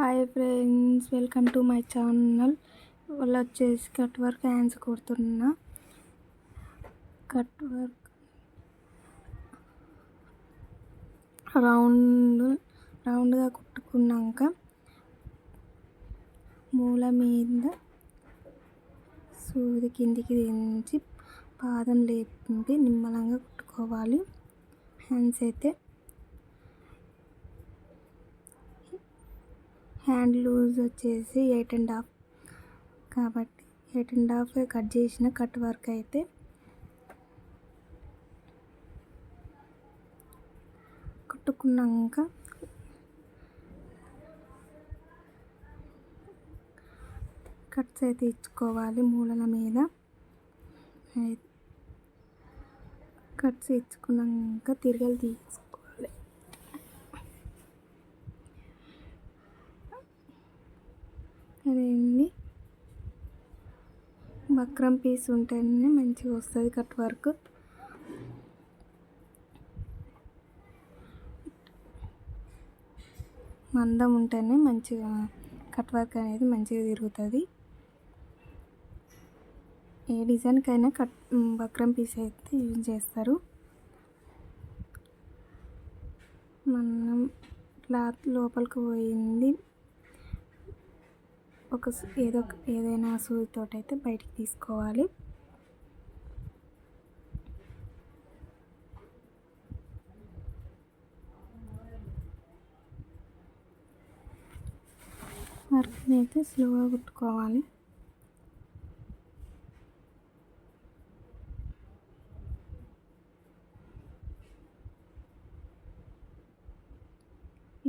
Hi friends, welcome to my channel. వాళ్ళు వచ్చేసి cut work hands కుడుతున్నా. కట్ వర్క్ రౌండ్గా కుట్టుకున్నాక మూల మీద సూది కిందికి దించి పాదం లేపి నిమ్మలంగా కుట్టుకోవాలి. హ్యాండ్స్ అయితే హ్యాండ్ లూజ్ వచ్చేసి 8.5 కాబట్టి 8.5 కట్ చేసిన కట్ వర్క్ అయితే కుట్టుకున్నాక కట్స్ అయితే ఇచ్చుకోవాలి. మూలల మీద కట్స్ ఇచ్చుకున్నాక తిరగలు తీసుకోవాలి. అదేంటి వక్రం పీస్ ఉంటేనే మంచిగా వస్తుంది కట్ వర్క్. మందం ఉంటేనే మంచిగా కట్ వర్క్ అనేది మంచిగా తిరుగుతుంది. ఏ డిజైన్కైనా వక్రం పీస్ అయితే యూజ్ చేస్తారు. మనం క్లాత్ లోపలికి పోయింది ఏదైనా సూదితో అయితే బయటికి తీసుకోవాలి. వర్క్ని అయితే స్లోగా కుట్టుకోవాలి.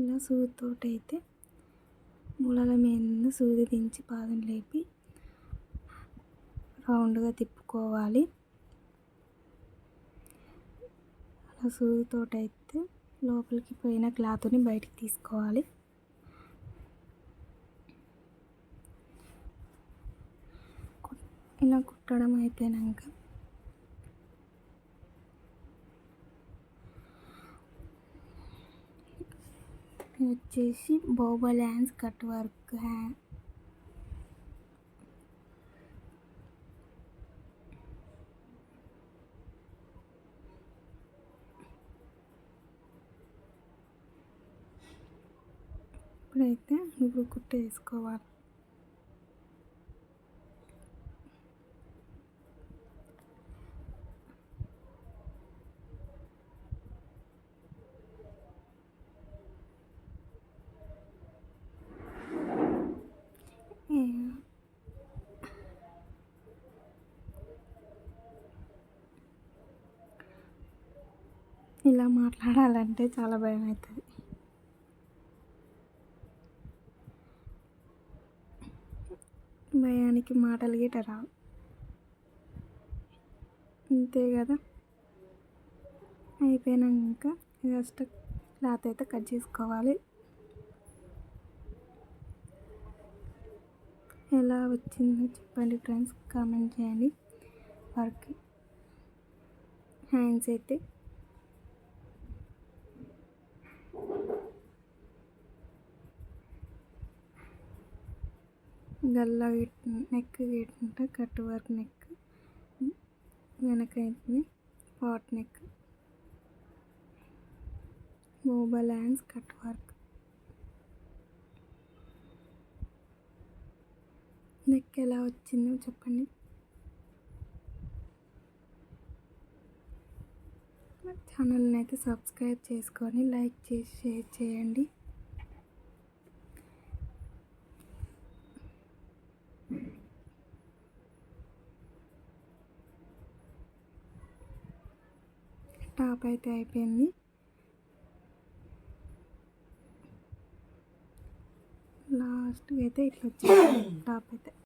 ఇలా సూదితో అయితే మూలల మీద సూది దించి పాదం లేపి రౌండ్గా తిప్పుకోవాలి. అలా సూదితో అయితే లోపలికి పోయిన క్లాత్ని బయటికి తీసుకోవాలి. ఇలా కుట్టడం అయిపోయాక వచ్చేసి బౌబల్ హ్యాండ్స్ కట్ వర్క్. ఇప్పుడైతే ఇప్పుడు కుట్టు వేసుకోవాలి. ఇలా మాట్లాడాలంటే చాలా భయం అవుతుంది. భయానికి మాటలు గిట్ట రావు, అంతే కదా. అయిపోయాక జస్ట్ క్లాత్ అయితే కట్ చేసుకోవాలి. ఎలా వచ్చిందో చెప్పండి ఫ్రెండ్స్, కామెంట్ చేయండి. వర్క్ హ్యాండ్స్ అయితే గల్లా నెక్ గిట్ట కట్ వర్క్ నెక్, వెనకైతే పాట్ నెక్, బౌబల్ హ్యాండ్స్ కట్ వర్క్. నెక్ ఎలా వచ్చిందో చెప్పండి. ఛానల్ని అయితే సబ్స్క్రైబ్ చేసుకొని లైక్ చేసి షేర్ చేయండి. టాప్ అయితే అయిపోయింది. లాస్ట్కి అయితే ఇట్లా వచ్చింది టాప్ అయితే.